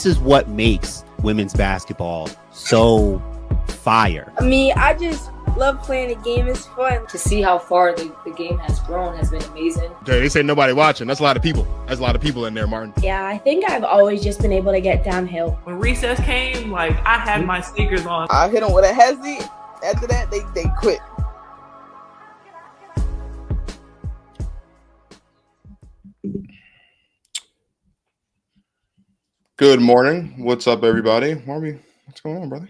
this is what makes women's basketball so fire. I mean, I just love playing the game. It's fun. To see how far the game has grown has been amazing. They say nobody watching. That's a lot of people. That's a lot of people in there, Martin. Yeah, I think I've always just been able to get downhill. When recess came, like, I had my sneakers on. I hit them with a hezzy. After that, they quit. Good morning. What's up, everybody? What's going on, brother?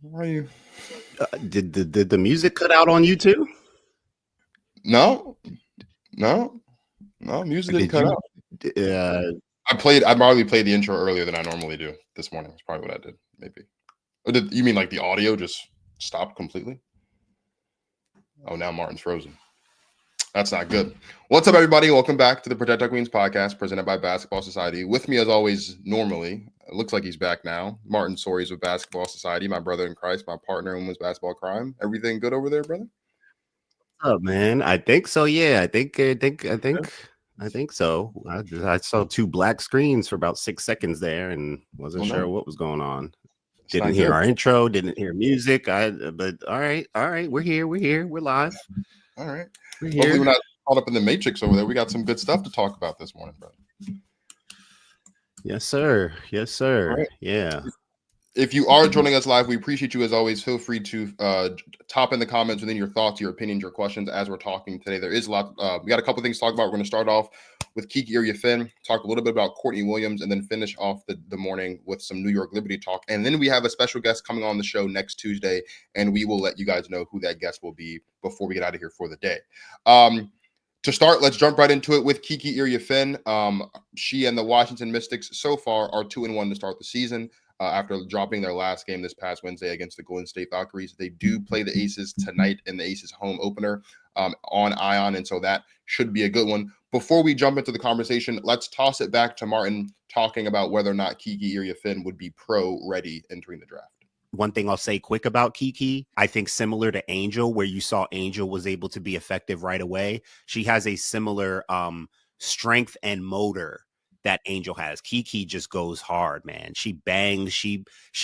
Why are you? Did the music cut out on you too? No, music didn't cut out. I probably played the intro earlier than I normally do this morning. That's probably what I did, maybe. Or you mean like the audio just stopped completely? Oh, now Martin's frozen. That's not good. What's up, everybody? Welcome back to the Protect Our Queens podcast presented by Basketball Society. With me, as always, normally, it looks like he's back now. Martin Sories with Basketball Society, my brother in Christ, my partner in Women's Basketball Crime. Everything good over there, brother? Oh man, I think so. Yeah, I think so. I saw two black screens for about 6 seconds there, and wasn't sure what was going on. Didn't hear our intro. Didn't hear music. But all right. We're here. We're live. All right. Hopefully we're not caught up in the matrix over there. We got some good stuff to talk about this morning, brother. Yes, sir. Right. Yeah. If you are joining us live, we appreciate you as always. Feel free to top in the comments within your thoughts, your opinions, your questions as we're talking today. There is a lot. We got a couple things to talk about. We're going to start off with Kiki Iriafen, talk a little bit about Courtney Williams, and then finish off the morning with some New York Liberty talk. And then we have a special guest coming on the show next Tuesday, and we will let you guys know who that guest will be before we get out of here for the day. To start, let's jump right into it with Kiki Iriafen. She and the Washington Mystics so far are 2-1 to start the season. After dropping their last game this past Wednesday against the Golden State Valkyries. They do play the Aces tonight in the Aces home opener on Ion, and so that should be a good one. Before we jump into the conversation, let's toss it back to Martin talking about whether or not Kiki Iriafen would be pro-ready entering the draft. One thing I'll say quick about Kiki, I think similar to Angel, where you saw Angel was able to be effective right away, she has a similar strength and motor that Angel has. Kiki just goes hard, man. She bangs, she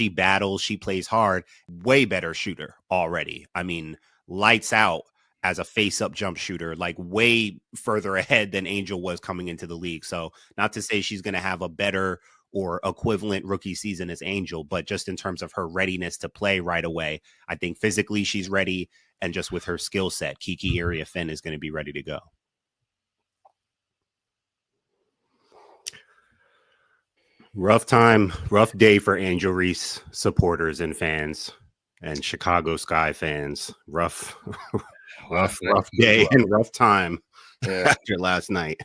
battles, she plays hard. Way better shooter already. I mean, lights out as a face-up jump shooter, like way further ahead than Angel was coming into the league. So not to say she's going to have a better or equivalent rookie season as Angel, but just in terms of her readiness to play right away, I think physically she's ready, and just with her skill set, Kiki Iriafen is going to be ready to go. Rough day for Angel Reese supporters and fans and Chicago Sky fans. Rough day and rough time after last night.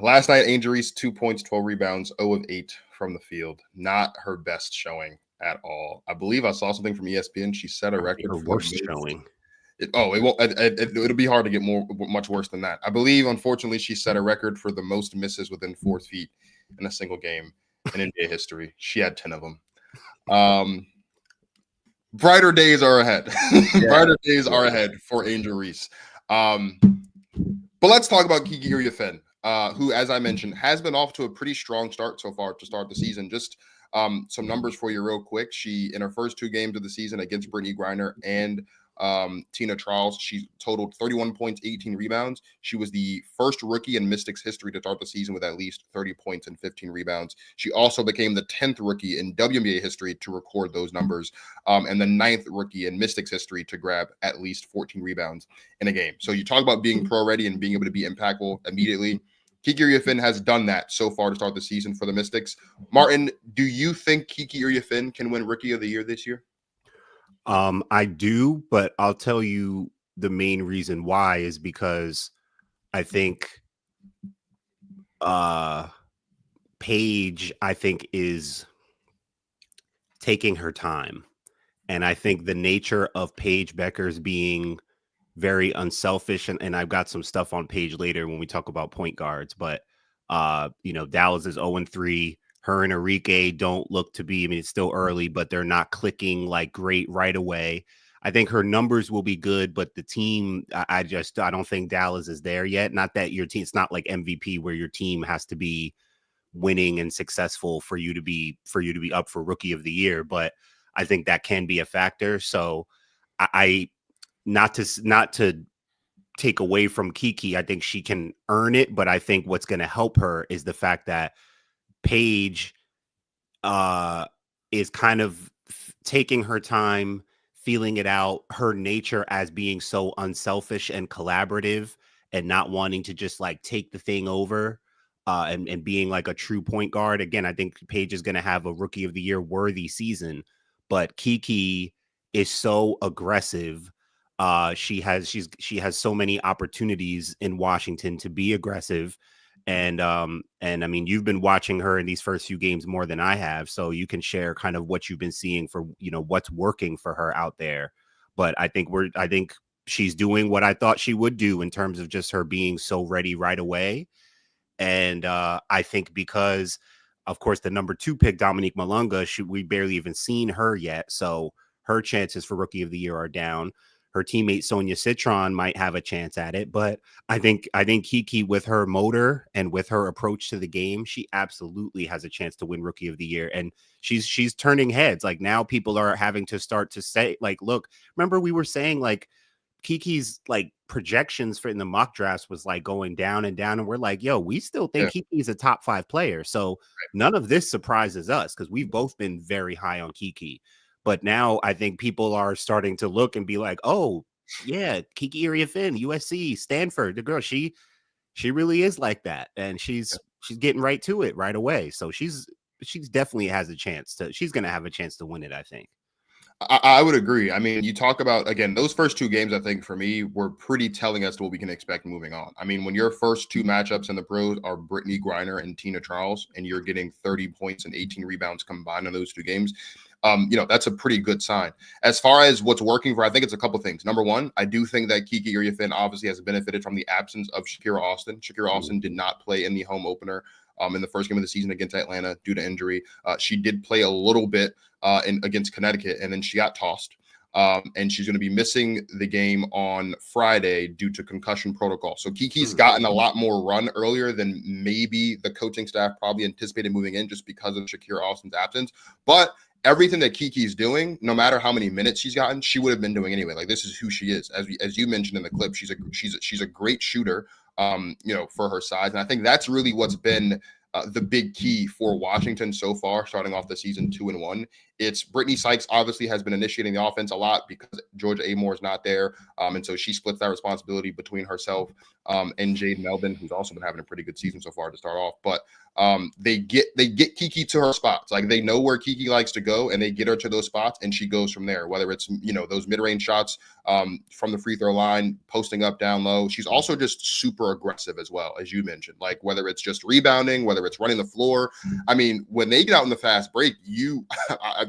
Last night, Angel Reese, 2 points, 12 rebounds, 0 of 8 from the field. Not her best showing at all. I believe I saw something from ESPN. She set a record for worst showing. It'll be hard to get much worse than that. I believe, unfortunately, she set a record for the most misses within 4 feet in a single game in NBA history. She had 10 of them. Brighter days are ahead. Brighter days are ahead for Angel Reese. But let's talk about Kiki Iriafen, who, as I mentioned, has been off to a pretty strong start so far to start the season. Just some numbers for you real quick. She, in her first 2 games of the season against Brittany Griner and Tina Charles, she totaled 31 points, 18 rebounds. She was the first rookie in Mystics history to start the season with at least 30 points and 15 rebounds. She also became the 10th rookie in WNBA history to record those numbers, and the 9th rookie in Mystics history to grab at least 14 rebounds in a game. So you talk about being pro-ready and being able to be impactful immediately. Kiki Iriafen has done that so far to start the season for the Mystics. Martin, do you think Kiki Iriafen can win Rookie of the Year this year? I do, but I'll tell you the main reason why is because I think Paige, is taking her time. And I think the nature of Paige Beckers being very unselfish, and I've got some stuff on Paige later when we talk about point guards, but Dallas is 0-3. Her and Enrique don't look to be, it's still early, but they're not clicking like great right away. I think her numbers will be good, but the team, I don't think Dallas is there yet. Not that your team, it's not like MVP where your team has to be winning and successful for you to be up for Rookie of the Year. But I think that can be a factor. So I not to take away from Kiki, I think she can earn it. But I think what's going to help her is the fact that Paige is kind of taking her time, feeling it out, her nature as being so unselfish and collaborative and not wanting to just like take the thing over and being like a true point guard. Again, I think Paige is going to have a Rookie of the Year worthy season, but Kiki is so aggressive. She has so many opportunities in Washington to be aggressive. And I mean, you've been watching her in these first few games more than I have, so you can share kind of what you've been seeing for, what's working for her out there. But I think she's doing what I thought she would do in terms of just her being so ready right away. And I think because, of course, the number 2 pick, Dominique Malunga, we barely even seen her yet, so her chances for Rookie of the Year are down. Her teammate Sonia Citron might have a chance at it, but I think Kiki, with her motor and with her approach to the game, she absolutely has a chance to win Rookie of the Year. And she's turning heads. Like, now people are having to start to say, like, look, remember we were saying like Kiki's like projections for in the mock drafts was like going down and down, and we're like, yo, we still think Kiki's a top 5 player. So none of this surprises us because we've both been very high on Kiki. But now I think people are starting to look and be like, oh, yeah, Kiki Iriafen, USC, Stanford, the girl, she really is like that. And she's getting right to it right away. So she's definitely has a chance she's going to have a chance to win it, I think. I would agree. I mean, you talk about, again, those first 2 games, I think for me were pretty telling as to what we can expect moving on. I mean, when your first 2 matchups in the pros are Brittany Griner and Tina Charles, and you're getting 30 points and 18 rebounds combined in those 2 games, that's a pretty good sign. As far as what's working for, I think it's a couple things. Number one, I do think that Kiki Iriafen obviously has benefited from the absence of Shakira Austin. Shakira Austin did not play in the home opener in the first game of the season against Atlanta due to injury. She did play a little bit against Connecticut, and then she got tossed. And she's going to be missing the game on Friday due to concussion protocol. So Kiki's gotten a lot more run earlier than maybe the coaching staff probably anticipated moving in just because of Shakira Austin's absence. But everything that Kiki's doing, no matter how many minutes she's gotten, she would have been doing anyway. Like, this is who she is. As you mentioned in the clip, she's a great shooter, for her size. And I think that's really what's been the big key for Washington so far, starting off the season 2-1. It's Brittany Sykes obviously has been initiating the offense a lot because Georgia Amore is not there. And so she splits that responsibility between herself and Jade Melvin, who's also been having a pretty good season so far to start off. But they get Kiki to her spots. Like, they know where Kiki likes to go, and they get her to those spots, and she goes from there, whether it's, those mid-range shots from the free throw line, posting up down low. She's also just super aggressive as well, as you mentioned, like whether it's just rebounding, whether it's running the floor. I mean, when they get out in the fast break,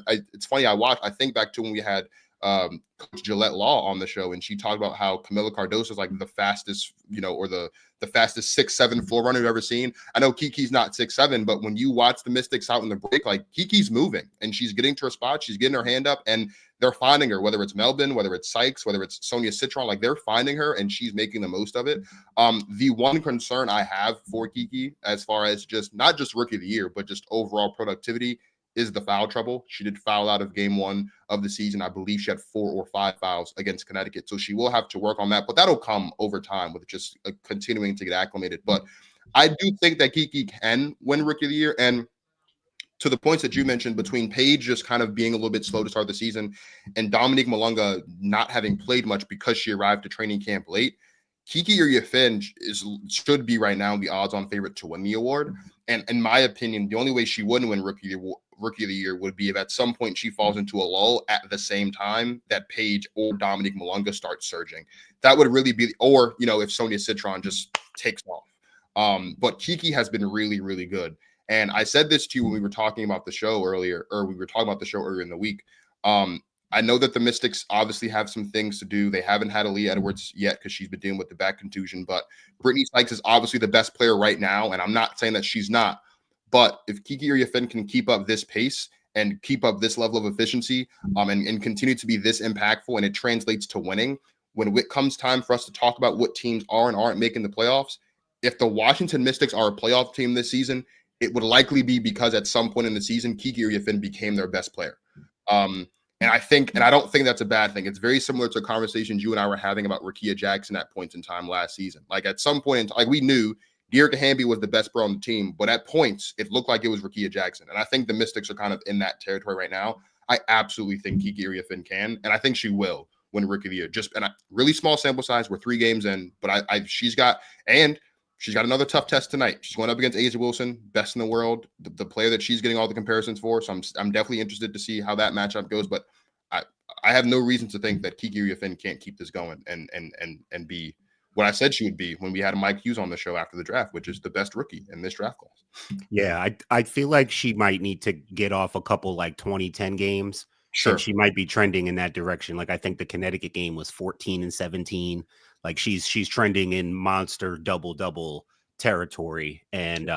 it's funny. I think back to when we had Coach Gillette Law on the show, and she talked about how Camila Cardoso is like the fastest, or the fastest 6'7" floor runner you've ever seen. I know Kiki's not 6'7", but when you watch the Mystics out in the break, like, Kiki's moving and she's getting to her spot, she's getting her hand up, and they're finding her, whether it's Melvin, whether it's Sykes, whether it's Sonia Citron, like, they're finding her and she's making the most of it. The one concern I have for Kiki, as far as just not just Rookie of the Year, but just overall productivity, is the foul trouble. She did foul out of game 1 of the season. I believe she had 4 or 5 fouls against Connecticut. So she will have to work on that, but that'll come over time with just continuing to get acclimated. But I do think that Kiki can win Rookie of the Year. And to the points that you mentioned, between Paige just kind of being a little bit slow to start the season and Dominique Malunga not having played much because she arrived to training camp late, Kiki Iriafen should be right now the odds-on favorite to win the award. And in my opinion, the only way she wouldn't win Rookie of the Year would be if at some point she falls into a lull at the same time that Paige or Dominique Malunga starts surging. That would really be, or, if Sonia Citron just takes off. But Kiki has been really, really good. And I said this to you when we were talking about the show earlier, in the week. I know that the Mystics obviously have some things to do. They haven't had Aaliyah Edwards yet because she's been dealing with the back contusion. But Brittany Sykes is obviously the best player right now, and I'm not saying that she's not. But if Kiki Iriafen can keep up this pace and keep up this level of efficiency and continue to be this impactful, and it translates to winning, when it comes time for us to talk about what teams are and aren't making the playoffs, if the Washington Mystics are a playoff team this season, it would likely be because at some point in the season, Kiki Iriafen became their best player. And I don't think that's a bad thing. It's very similar to conversations you and I were having about Rickea Jackson at points in time last season. Like at some point, like we knew Dearica Hamby was the best player on the team, but at points, it looked like it was Rickea Jackson. And I think the Mystics are kind of in that territory right now. I absolutely think Kiki Iriafen can, and I think she will win Rookie of the Year. Really small sample size. We're 3 games in, but she's got another tough test tonight. She's going up against A'ja Wilson, best in the world, the player that she's getting all the comparisons for. So I'm definitely interested to see how that matchup goes. But I have no reason to think that Kiki Iriafen can't keep this going and be what I said she would be when we had Mike Hughes on the show after the draft, which is the best rookie in this draft class. Yeah, I feel like she might need to get off a couple like 2010 games. Sure. And she might be trending in that direction. Like I think the Connecticut game was 14 and 17. Like she's trending in monster double territory. And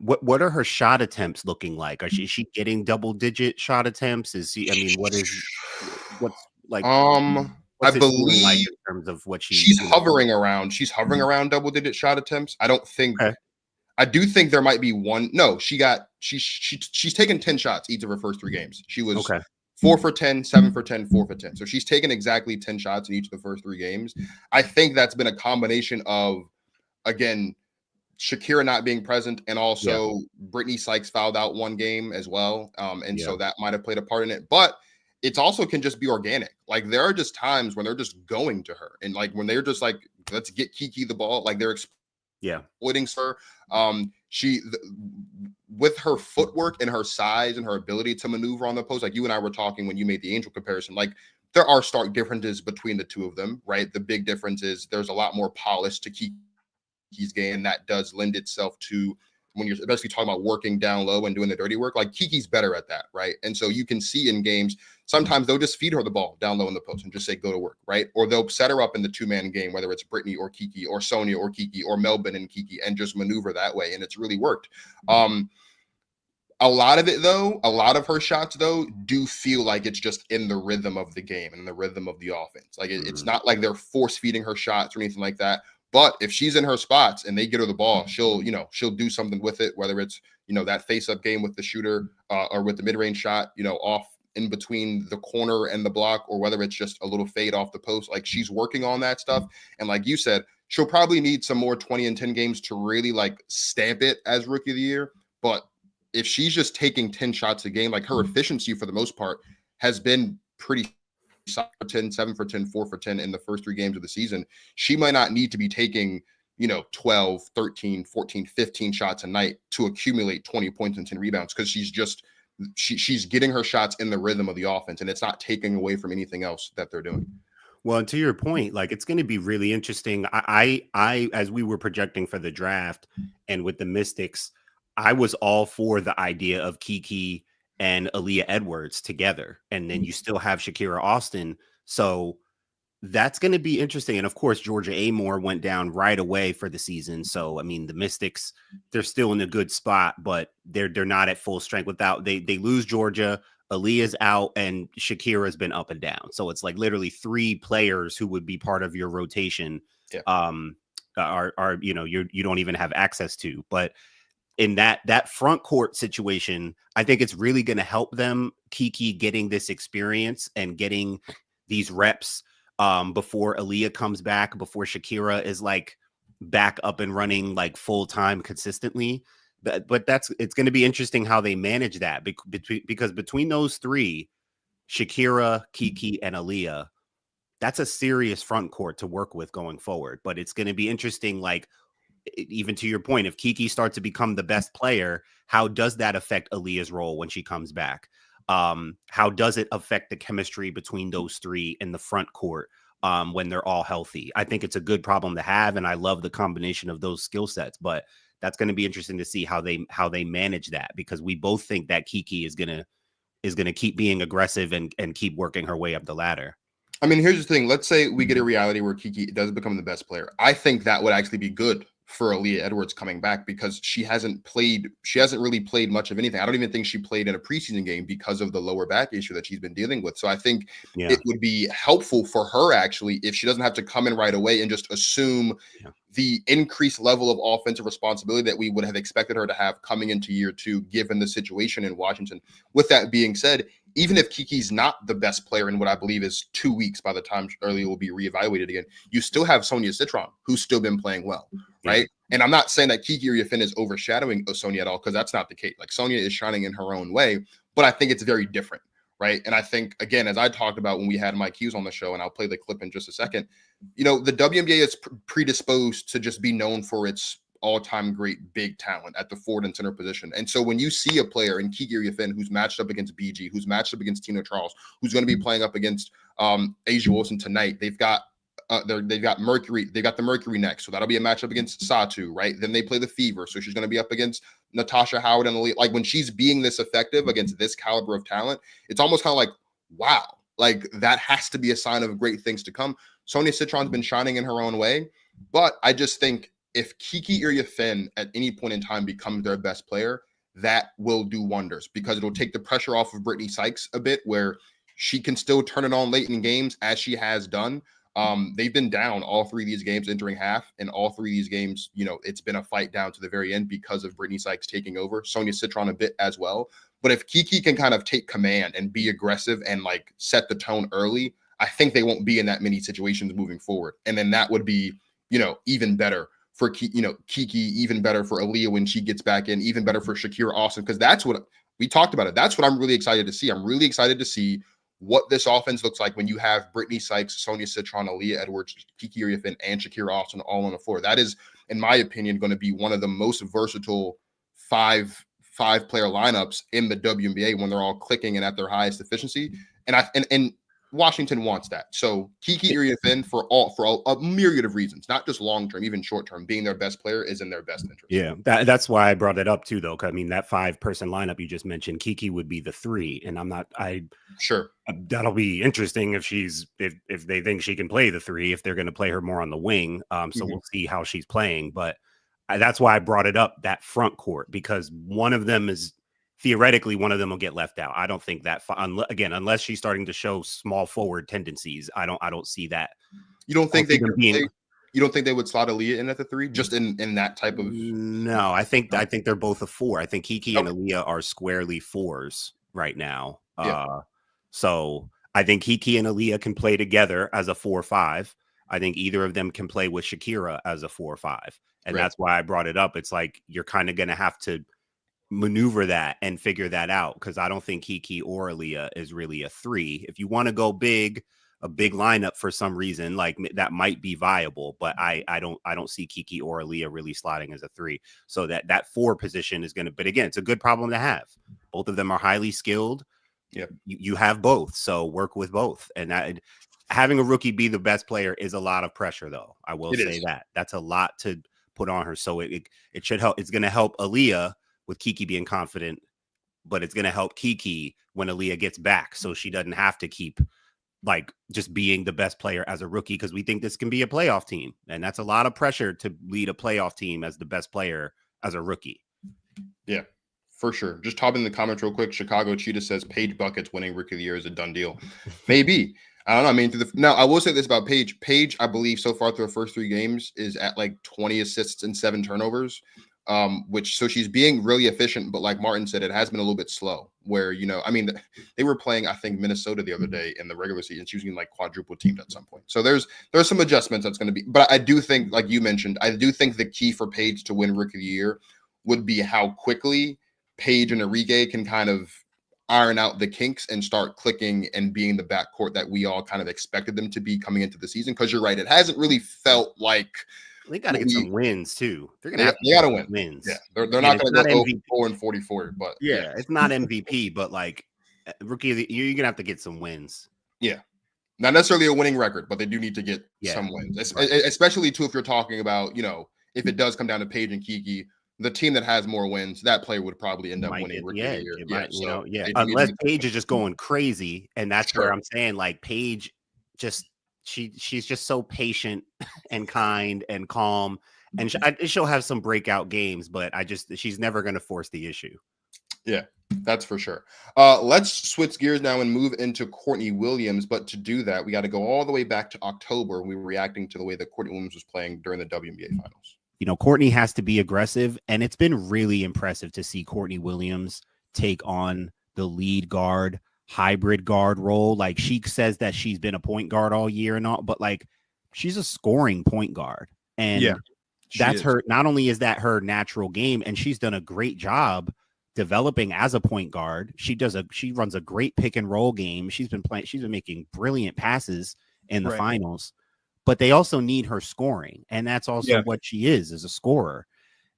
what are her shot attempts looking like? Is she getting double-digit shot attempts? I believe like in terms of what she's hovering around. She's hovering around double-digit shot attempts. I don't think. Okay. I do think there might be one. No, she's taken 10 shots each of her first 3 games. She was 4 for 10, 7 for 10, 4 for 10. So she's taken exactly 10 shots in each of the first 3 games. I think that's been a combination of, again, Shakira not being present, and also Brittany Sykes fouled out 1 game as well. So that might have played a part in it. But it also can just be organic. Like there are just times when they're just going to her, and like when they're just like, let's get Kiki the ball, like they're exploiting her. With her footwork and her size and her ability to maneuver on the post, like you and I were talking when you made the Angel comparison, like there are stark differences between the two of them, right? The big difference is there's a lot more polish to Kiki's game. That does lend itself to when you're especially talking about working down low and doing the dirty work. Like Kiki's better at that, right? And so you can see in games, sometimes they'll just feed her the ball down low in the post and just say, go to work, right? Or they'll set her up in the 2-man game, whether it's Brittany or Kiki or Sonia or Kiki or Melbourne and Kiki, and just maneuver that way. And it's really worked. A lot of it though, a lot of her shots though, do feel like it's just in the rhythm of the game and the rhythm of the offense. Like it's not like they're force feeding her shots or anything like that. But if she's in her spots and they get her the ball, she'll do something with it, whether it's, that face-up game with the shooter or with the mid-range shot, off in between the corner and the block, or whether it's just a little fade off the post. Like she's working on that stuff. And like you said, she'll probably need some more 20 and 10 games to really like stamp it as Rookie of the Year. But if she's just taking 10 shots a game, like her efficiency for the most part has been pretty 10, 7 for 10, 4 for 10 in the first 3 games of the season. She might not need to be taking, 12, 13, 14, 15 shots a night to accumulate 20 points and 10 rebounds, because she's getting her shots in the rhythm of the offense, and it's not taking away from anything else that they're doing. Well, and to your point, like it's going to be really interesting. I as we were projecting for the draft and with the Mystics, I was all for the idea of Kiki and Aaliyah Edwards together. And then you still have Shakira Austin. So that's going to be interesting. And of course, Georgia Amore went down right away for the season. So, I mean, the Mystics, they're still in a good spot, but they're not at full strength without they lose Georgia. Aaliyah's out and Shakira's been up and down. So it's like literally 3 players who would be part of your rotation. Are you don't even have access to. But in that front court situation, I think it's really going to help them, Kiki, getting this experience and getting these reps before Aaliyah comes back, before Shakira is like back up and running like full time consistently. But it's going to be interesting how they manage that because between those 3, Shakira, Kiki, and Aaliyah, that's a serious front court to work with going forward. But it's going to be interesting, like, even to your point, if Kiki starts to become the best player, how does that affect Aaliyah's role when she comes back? How does it affect the chemistry between those 3 in the front court when they're all healthy? I think it's a good problem to have, and I love the combination of those skill sets. But that's going to be interesting to see how they manage that, because we both think that Kiki is gonna keep being aggressive and keep working her way up the ladder. I mean, here's the thing. Let's say we get a reality where Kiki does become the best player. I think that would actually be good for Aaliyah Edwards coming back, because she hasn't really played much of anything. I don't even think she played in a preseason game because of the lower back issue that she's been dealing with. So I think it would be helpful for her actually if she doesn't have to come in right away and just assume the increased level of offensive responsibility that we would have expected her to have coming into year 2, given the situation in Washington. With that being said, even if Kiki's not the best player in what I believe is 2 weeks by the time Earlier will be reevaluated again, you still have Sonia Citron, who's still been playing well, right? And I'm not saying that Kiki Iriafen is overshadowing Sonia at all, because that's not the case. Like, Sonia is shining in her own way, but I think it's very different, right? And I think, again, as I talked about when we had Mike Hughes on the show, and I'll play the clip in just a second, the WNBA is predisposed to just be known for its all-time great big talent at the forward and center position. And so when you see a player in Kiki Iriafen who's matched up against BG, who's matched up against Tina Charles, who's going to be playing up against Asia Wilson tonight, they've got Mercury. They got the Mercury next, so that'll be a matchup against Satu, right? Then they play the Fever, so she's going to be up against Natasha Howard and Elite. Like, when she's being this effective against this caliber of talent, it's almost kind of like, wow, like that has to be a sign of great things to come. Sonia Citron's been shining in her own way, but I just think if Kiki Iriafen at any point in time becomes their best player, that will do wonders, because it'll take the pressure off of Brittany Sykes a bit, where she can still turn it on late in games, as she has done. They've been down all 3 of these games entering half, and all 3 of these games, it's been a fight down to the very end because of Brittany Sykes taking over. Sonia Citron a bit as well. But if Kiki can kind of take command and be aggressive and like set the tone early, I think they won't be in that many situations moving forward. And then that would be, even better for Kiki, even better for Aaliyah when she gets back in, even better for Shakira Austin, because that's what we talked about. That's what I'm really excited to see. I'm really excited to see what this offense looks like when you have Brittany Sykes, Sonia Citron, Aaliyah Edwards, Kiki Iriafen, and Shakira Austin all on the floor. That is, in my opinion, going to be one of the most versatile five-player lineups in the WNBA when they're all clicking and at their highest efficiency. And Washington wants that. So Kiki Iriafen, for a myriad of reasons, not just long-term, even short-term, being their best player is in their best interest. Yeah, that's why I brought it up too, though. 'Cause, I mean, that 5-person lineup you just mentioned, Kiki would be the 3, and Sure. That'll be interesting if they think she can play the 3, if they're going to play her more on the wing. So we'll see how she's playing, but that's why I brought it up, that front court, because theoretically one of them will get left out. I don't think that, again, unless she's starting to show small forward tendencies, I don't see that. You don't think you don't think they would slot Aaliyah in at the 3, just in that type of? No, I think they're both a 4. I think Kiki and Aaliyah are squarely 4s right now. Yeah. So I think Kiki and Aaliyah can play together as a 4-5. I think either of them can play with Shakira as a 4-5. And that's why I brought it up. It's like, you're kind of going to have to maneuver that and figure that out, because I don't think Kiki or Aaliyah is really a 3. If you want to go big, a big lineup for some reason, like that might be viable, but I don't see Kiki or Aaliyah really slotting as a 3. So that 4 position is going to, but again, it's a good problem to have. Both of them are highly skilled. Yeah, you have both, so work with both. And having a rookie be the best player is a lot of pressure, though. I will say that's a lot to put on her. So it should help. It's going to help Aaliyah with Kiki being confident, but it's going to help Kiki when Aaliyah gets back, so she doesn't have to keep like just being the best player as a rookie, because we think this can be a playoff team, and that's a lot of pressure to lead a playoff team as the best player as a rookie. Yeah, for sure. Just top in the comments real quick. Chicago Cheetah says Paige Buckets winning Rookie of the Year is a done deal. Maybe. I don't know. I mean, now I will say this about Paige. Paige, I believe so far through her first 3 games is at like 20 assists and 7 turnovers. So she's being really efficient, but like Martin said, it has been a little bit slow where, I mean, they were playing, I think, Minnesota the other day in the regular season. She was getting like quadruple teamed at some point. So there's some adjustments that's going to be, but I do think, like you mentioned, I do think the key for Paige to win Rookie of the Year would be how quickly Paige and Enrique can kind of iron out the kinks and start clicking and being the backcourt that we all kind of expected them to be coming into the season. Cause you're right. It hasn't really felt like, they got to get some wins too. They're gonna they got to win wins. Yeah, they're not going to go 4-44, but it's not MVP, but like Rookie of the Year, you're gonna have to get some wins. Yeah, not necessarily a winning record, but they do need to get some wins, especially too if you're talking about if it does come down to Paige and Kiki, the team that has more wins, that player would probably end up winning Rookie of the Year. Unless Paige is just going crazy, and that's where I'm saying like Paige just. She's just so patient and kind and calm, and she'll have some breakout games, but she's never going to force the issue. Yeah, That's for sure. Let's switch gears now and move into Courtney Williams. But to do that, we got to go all the way back to October. We were reacting to the way that Courtney Williams was playing during the WNBA finals. You know, Courtney has to be aggressive, and it's been really impressive to see Courtney Williams take on the lead guard, hybrid guard role. Like, she says that she's been a point guard all year and all, but like, she's a scoring point guard. And that's her. Not only is that her natural game, and she's done a great job developing as a point guard. She runs a great pick and roll game. She's been making brilliant passes in the finals, but they also need her scoring. And that's also what she is a scorer.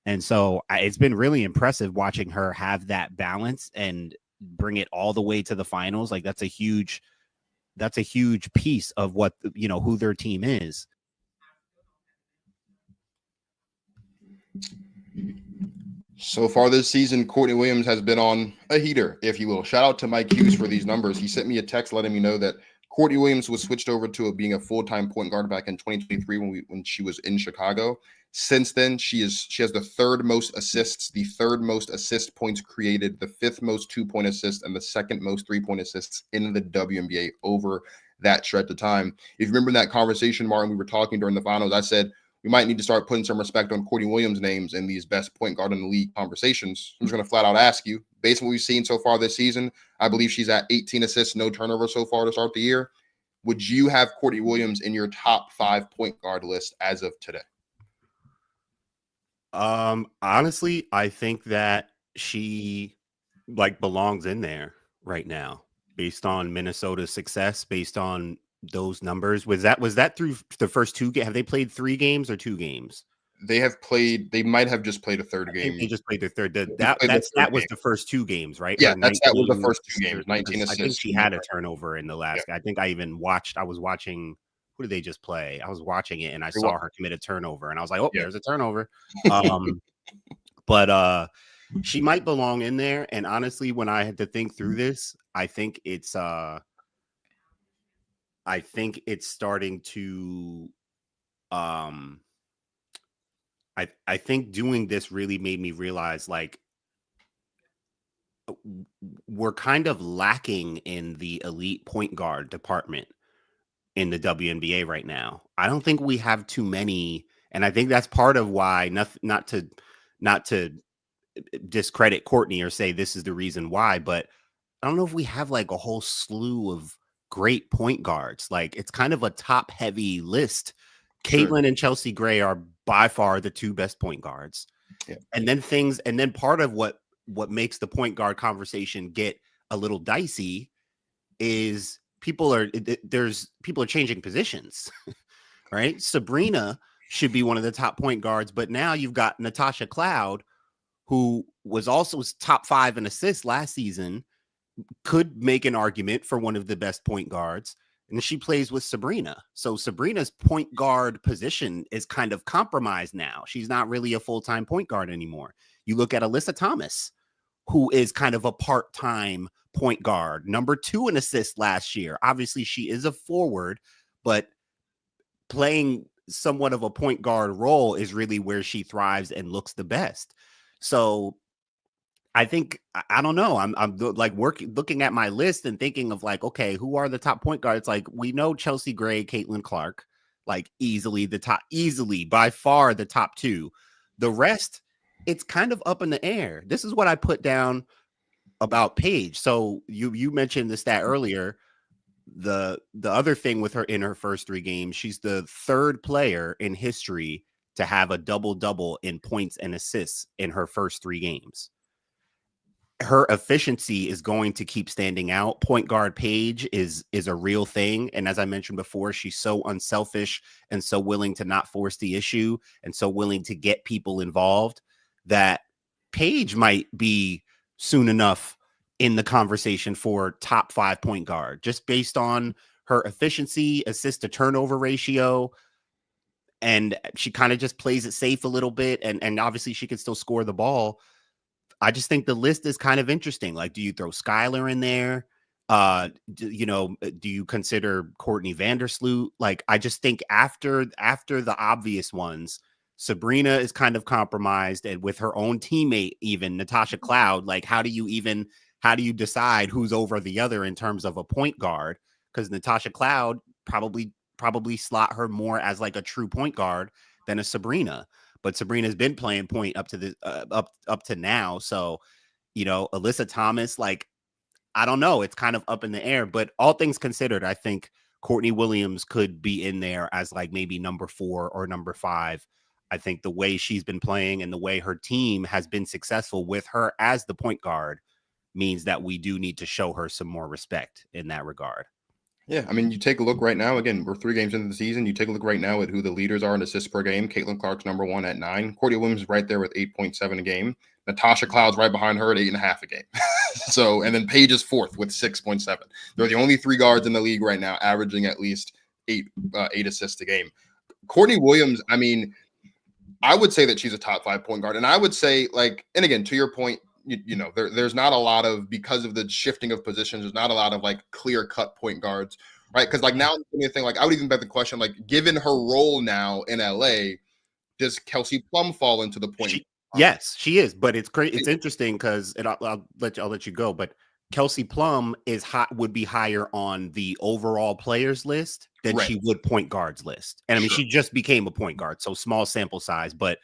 And so it's been really impressive watching her have that balance and bring it all the way to the finals. Like, that's a huge piece of what, you know, who their team is. So far this season, Courtney Williams has been on a heater, if you will. Shout out to Mike Hughes for these numbers. He sent me a text letting me know that Courtney Williams was switched over to being a full-time point guard back in 2023 when she was in Chicago. Since then, she has the third most assists, the third most assist points created, the fifth most 2-point assists, and the second most 3-point assists in the WNBA over that stretch of time. If you remember that conversation, Martin, we were talking during the finals, I said, we might need to start putting some respect on Courtney Williams' names in these best point guard in the league conversations. I'm just going to flat out ask you, based on what we've seen so far this season, I believe she's at 18 assists, no turnover so far to start the year. Would you have Courtney Williams in your top 5 point guard list as of today? Honestly, I think that she belongs in there right now based on Minnesota's success, based on those numbers. Was that through the first 2 games? Have they played 3 games or 2 games? They might have just played a third game. They just played their third. That was the first 2 games, right? Yeah, that was the first 2 games. 19 assists. I think she had a turnover in the last. I think I was watching. Who did they just play? I was watching it and I saw her commit a turnover, and I was like, oh, there's a turnover. But she might belong in there. And honestly, when I had to think through this, I think it's starting to I think doing this really made me realize, like, we're kind of lacking in the elite point guard department in the WNBA right now. I don't think we have too many, and I think that's part of why, not to discredit Courtney or say this is the reason why, but I don't know if we have like a whole slew of great point guards. Like, it's kind of a top heavy list. Caitlin and Chelsea Gray are by far the 2 best point guards. Yeah. And then part of what makes the point guard conversation get a little dicey is people are changing positions, right? Sabrina should be one of the top point guards, but now you've got Natasha Cloud, who was also top 5 in assists last season, could make an argument for one of the best point guards. And she plays with Sabrina. So Sabrina's point guard position is kind of compromised now. She's not really a full-time point guard anymore. You look at Alyssa Thomas, who is kind of a part-time point guard, number 2 in assists last year. Obviously, she is a forward, but playing somewhat of a point guard role is really where she thrives and looks the best. So I think, I don't know. I'm like looking at my list and thinking of like, okay, who are the top point guards? Like, we know Chelsea Gray, Caitlin Clark, like easily by far the top 2. The rest, it's kind of up in the air. This is what I put down about Paige. So you mentioned the stat earlier. The other thing with her in her first 3 games, she's the 3rd player in history to have a double-double in points and assists in her first 3 games. Her efficiency is going to keep standing out. Point guard Paige is a real thing. And as I mentioned before, she's so unselfish and so willing to not force the issue and so willing to get people involved that Paige might be soon enough in the conversation for top 5 point guard, just based on her efficiency, assist to turnover ratio. And she kind of just plays it safe a little bit. And obviously she can still score the ball. I just think the list is kind of interesting. Like, do you throw Skylar in there? Do you consider Courtney Vandersloot? Like, I just think after the obvious ones, Sabrina is kind of compromised, and with her own teammate, even Natasha Cloud, like how do you decide who's over the other in terms of a point guard? Because Natasha Cloud probably slot her more as like a true point guard than a Sabrina. But Sabrina's been playing point up to the up to now. So, Alyssa Thomas, like, I don't know. It's kind of up in the air. But all things considered, I think Courtney Williams could be in there as like maybe number 4 or number 5. I think the way she's been playing and the way her team has been successful with her as the point guard means that we do need to show her some more respect in that regard. Yeah, I mean, you take a look right now. Again, we're 3 games into the season. You take a look right now at who the leaders are in assists per game. Caitlin Clark's number 1 at 9. Courtney Williams is right there with 8.7 a game. Natasha Cloud's right behind her at 8.5 a game. So, and then Paige is 4th with 6.7. They're the only 3 guards in the league right now averaging at least 8 assists a game. Courtney Williams, I mean, I would say that she's a top 5 point guard. And I would say, like, and again, to your point, there's not a lot of, because of the shifting of positions, there's not a lot of like clear cut point guards, right? Because like now, anything like I would even bet the question, like, given her role now in LA, does Kelsey Plum fall into the point? Yes, she is. But it's great. It's interesting because I'll let you go. But Kelsey Plum would be higher on the overall players list than she would point guards list. And I mean, she just became a point guard, so small sample size. But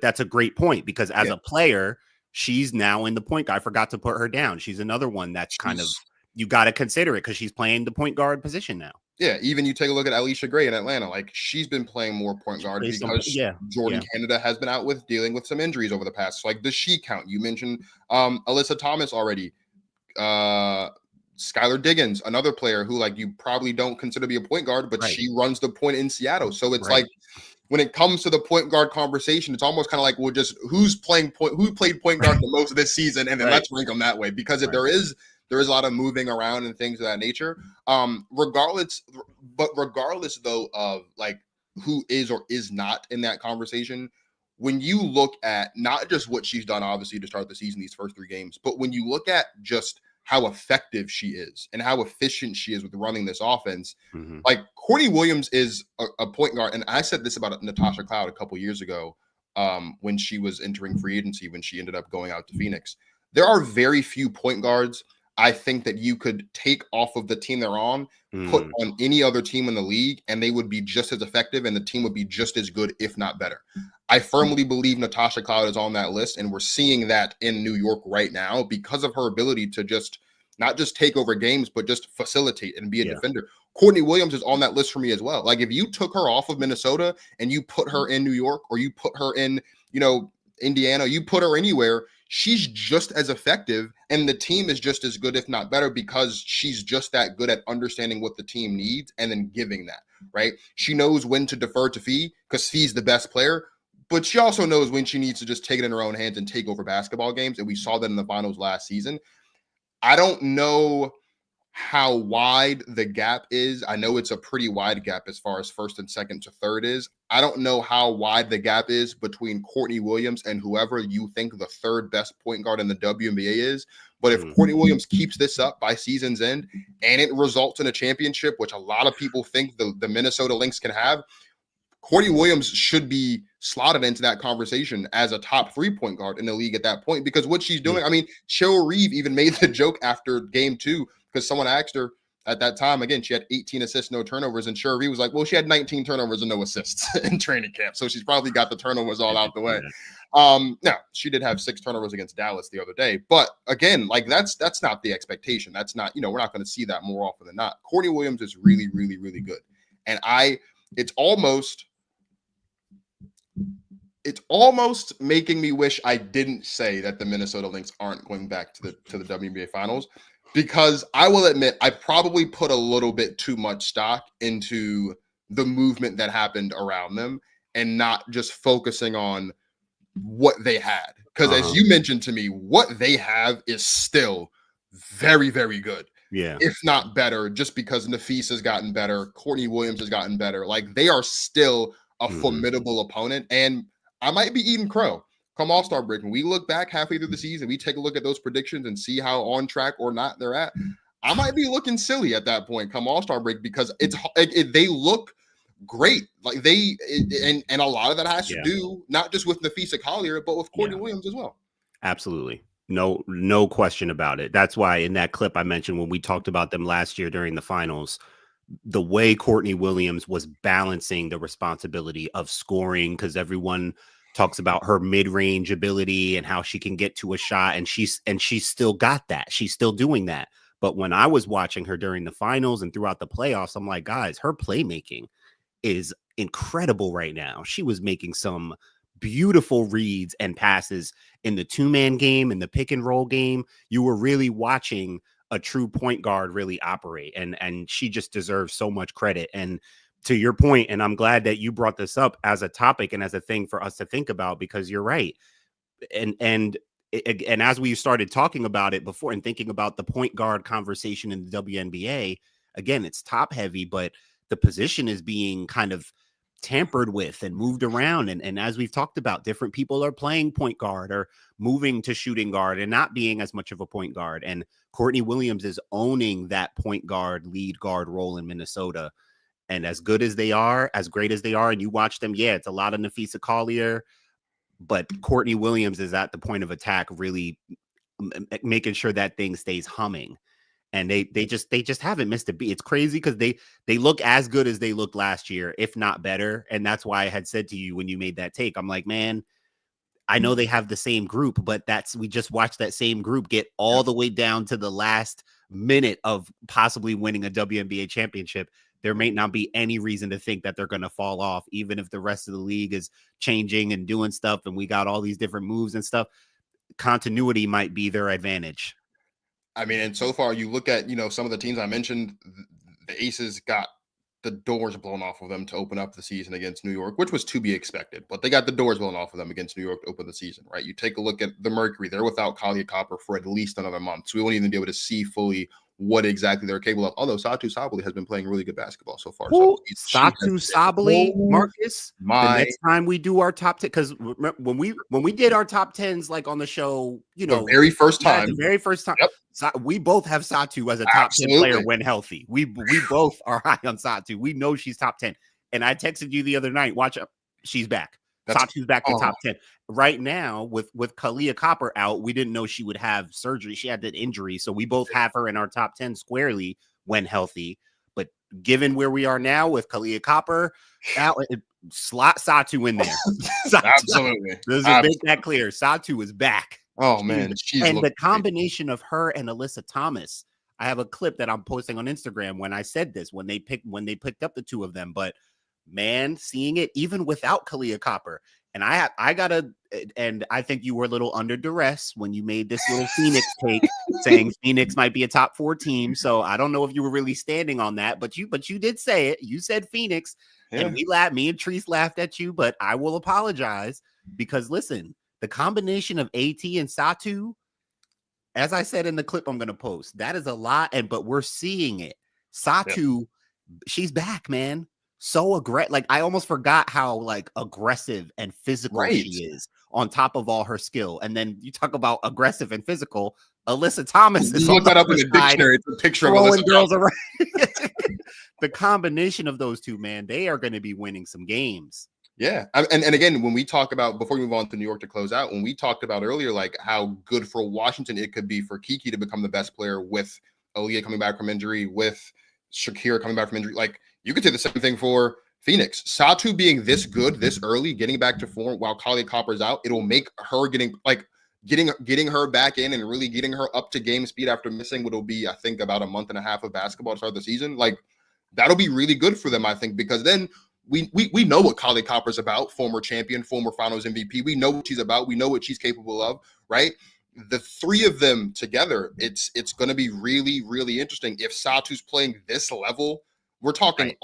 that's a great point because as a player, she's now in the point guard. I forgot to put her down. She's another one that's kind of, you got to consider it because she's playing the point guard position now. Yeah, even you take a look at Alicia Gray in Atlanta. Like, she's been playing more point guard because Jordan Canada has been out dealing with some injuries over the past. So, like, does she count? You mentioned Alyssa Thomas already. Skylar Diggins, another player who, like, you probably don't consider to be a point guard, but she runs the point in Seattle. So it's like, when it comes to the point guard conversation, it's almost kind of like, well, just who played point guard the most this season, and then let's rank them that way. Because if there is a lot of moving around and things of that nature. Regardless though of like who is or is not in that conversation, when you look at not just what she's done, obviously to start the season, these first 3 games, but when you look at just how effective she is and how efficient she is with running this offense. Like, Courtney Williams is a point guard. And I said this about Natasha Cloud a couple years ago when she was entering free agency, when she ended up going out to Phoenix. There are very few point guards I think that you could take off of the team they're on, put on any other team in the league, and they would be just as effective and the team would be just as good, if not better. I firmly believe Natasha Cloud is on that list, and we're seeing that in New York right now because of her ability to just not just take over games, but just facilitate and be a defender. Courtney Williams is on that list for me as well. Like, if you took her off of Minnesota and you put her in New York, or you put her in, Indiana, you put her anywhere, she's just as effective, and the team is just as good, if not better, because she's just that good at understanding what the team needs and then giving that, right? She knows when to defer to Fee because Fee's the best player, but she also knows when she needs to just take it in her own hands and take over basketball games, and we saw that in the finals last season. I don't know how wide the gap is. I know it's a pretty wide gap as far as first and second to third is. I don't know how wide the gap is between Courtney Williams and whoever you think the third best point guard in the WNBA is. But if Courtney Williams keeps this up by season's end and it results in a championship, which a lot of people think the Minnesota Lynx can have, Courtney Williams should be slotted into that conversation as a top 3 point guard in the league at that point, because what she's doing, I mean, Cheryl Reeve even made the joke after game 2 because someone asked her at that time, again, she had 18 assists, no turnovers, and Cheryl Reeve was like, well, she had 19 turnovers and no assists in training camp, so she's probably got the turnovers all out the way. Now, she did have 6 turnovers against Dallas the other day, but again, like, that's not the expectation. That's not, we're not going to see that more often than not. Courtney Williams is really, really, really good, and it's almost making me wish I didn't say that the Minnesota Lynx aren't going back to the WNBA finals, because I will admit I probably put a little bit too much stock into the movement that happened around them and not just focusing on what they had. Because as you mentioned to me, what they have is still very, very good. Yeah. If not better, just because Nafis has gotten better, Courtney Williams has gotten better. Like, they are still a formidable opponent. And I might be eating crow come All-Star break. When we look back halfway through the season, we take a look at those predictions and see how on track or not they're at. I might be looking silly at that point come All-Star break, because they look great. Like and a lot of that has to do not just with Nafisa Collier, but with Courtney Williams as well. Absolutely. No question about it. That's why in that clip I mentioned when we talked about them last year during the finals, the way Courtney Williams was balancing the responsibility of scoring, because everyone talks about her mid-range ability and how she can get to a shot, and she's still got that. She's still doing that. But when I was watching her during the finals and throughout the playoffs, I'm like, guys, her playmaking is incredible right now. She was making some beautiful reads and passes in the two-man game, in the pick and roll game. You were really watching a true point guard really operate, and she just deserves so much credit. And to your point, and I'm glad that you brought this up as a topic and as a thing for us to think about, because you're right. And as we started talking about it before and thinking about the point guard conversation in the WNBA, again, it's top heavy, but the position is being kind of tampered with and moved around. And as we've talked about, different people are playing point guard or moving to shooting guard and not being as much of a point guard. And Courtney Williams is owning that point guard, lead guard role in Minnesota. And as good as they are, as great as they are, and you watch them, it's a lot of Nafisa Collier, but Courtney Williams is at the point of attack, really making sure that thing stays humming. And they just haven't missed a beat. It's crazy because they look as good as they looked last year, if not better. And that's why I had said to you when you made that take, I'm like, man, I know they have the same group, but we just watched that same group get all the way down to the last minute of possibly winning a WNBA championship. There may not be any reason to think that they're going to fall off, even if the rest of the league is changing and doing stuff and we got all these different moves and stuff. Continuity might be their advantage. I mean, and so far you look at, some of the teams I mentioned, the Aces got the doors blown off of them to open up the season against New York, which was to be expected, but they got the doors blown off of them against New York to open the season, right? You take a look at the Mercury, they're without Kalia Copper for at least another month. So we won't even be able to see fully what exactly they're capable of. Although Satu Sabally has been playing really good basketball so far. So Satu Sabally, Marcus, the next time we do our top 10, because when we did our top 10s like on the show, the very first time, we both have Satu as a top 10 player when healthy. We both are high on Satu. We know she's top 10. And I texted you the other night, watch up, she's back. Satu's back to top 10. Right now, with Kalia Copper out, we didn't know she would have surgery. She had that injury. So we both have her in our top 10 squarely when healthy. But given where we are now with Kalia Copper out, slot Satu in there. Absolutely. Let's just make that clear. Satu is back. Oh, man. And the combination of her and Alyssa Thomas, I have a clip that I'm posting on Instagram when I said this, when they picked up the two of them. But man, seeing it even without Kalia Copper, and and I think you were a little under duress when you made this little Phoenix take, saying Phoenix might be a top 4 team. So I don't know if you were really standing on that, but you did say it. You said Phoenix, and me and Treese laughed at you, but I will apologize because listen, the combination of AT and Satu, as I said in the clip I'm going to post, that is a lot, but we're seeing it. Satu, she's back, man. So aggressive. Like I almost forgot how aggressive and physical she is on top of all her skill. And then you talk about aggressive and physical. Alyssa Thomas is look that up in the dictionary. It's a picture of Alyssa girls around. The combination of those two, man, they are going to be winning some games. Yeah. And again, when we talk about, before we move on to New York to close out, when we talked about earlier, like how good for Washington it could be for Kiki to become the best player with Aaliyah coming back from injury, with Shakira coming back from injury, like you could say the same thing for Phoenix. Satu being this good, this early, getting back to form while Kalia Copper's out, it'll make her getting her back in and really getting her up to game speed after missing what will be, I think, about a month and a half of basketball to start the season. Like that'll be really good for them, I think, because then we know what Kalia Copper's about, former champion, former finals MVP. We know what she's about. We know what she's capable of, right? The three of them together, it's going to be really, really interesting. If Satu's playing this level, we're talking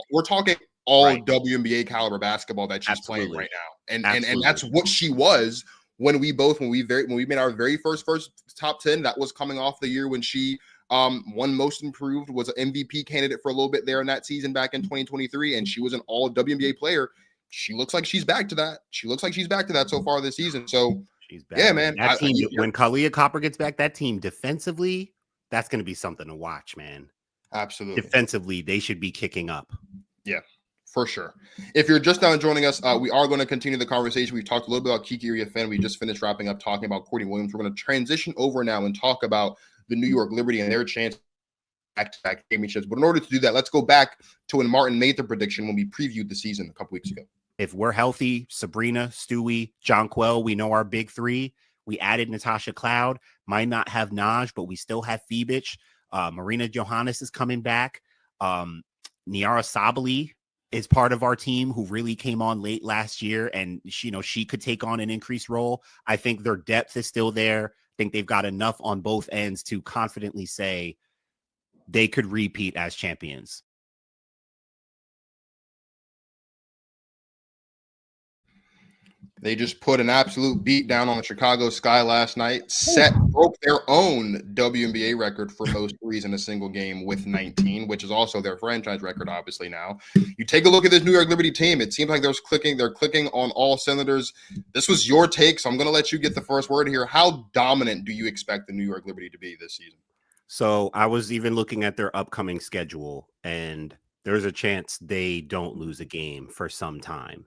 all WNBA caliber basketball that she's playing right now. And that's what she was when we made our very first top 10. That was coming off the year when she won most improved, was an MVP candidate for a little bit there in that season back in 2023, and she was an all WNBA player. She looks like she's back to that. So far this season. So she's back. Yeah, man. That team, when Kalia Copper gets back, that team defensively, that's going to be something to watch, man. Absolutely. Defensively, they should be kicking up. Yeah, For sure. If you're just now joining us, we are going to continue the conversation. We've talked a little bit about Kiki Iriafen. We just finished wrapping up talking about Courtney Williams. We're going to transition over now and talk about the New York Liberty and their chance back-to-back championships. But in order to do that, let's go back to when Martin made the prediction when we previewed the season a couple weeks ago. If we're healthy, Sabrina, Stewie, Jonquel, we know our big three. We added Natasha Cloud, might not have Naj, but we still have Phoebich. Marina Johannes is coming back. Niara Sabali is part of our team who really came on late last year, and she could take on an increased role. I think their depth is still there. I think they've got enough on both ends to confidently say they could repeat as champions. They just put an absolute beat down on the Chicago Sky last night. Broke their own WNBA record for most threes in a single game with 19, which is also their franchise record, obviously. Now, you take a look at this New York Liberty team. It seems like they're clicking on all cylinders. This was your take, so I'm going to let you get the first word here. How dominant do you expect the New York Liberty to be this season? So I was even looking at their upcoming schedule, and there's a chance they don't lose a game for some time.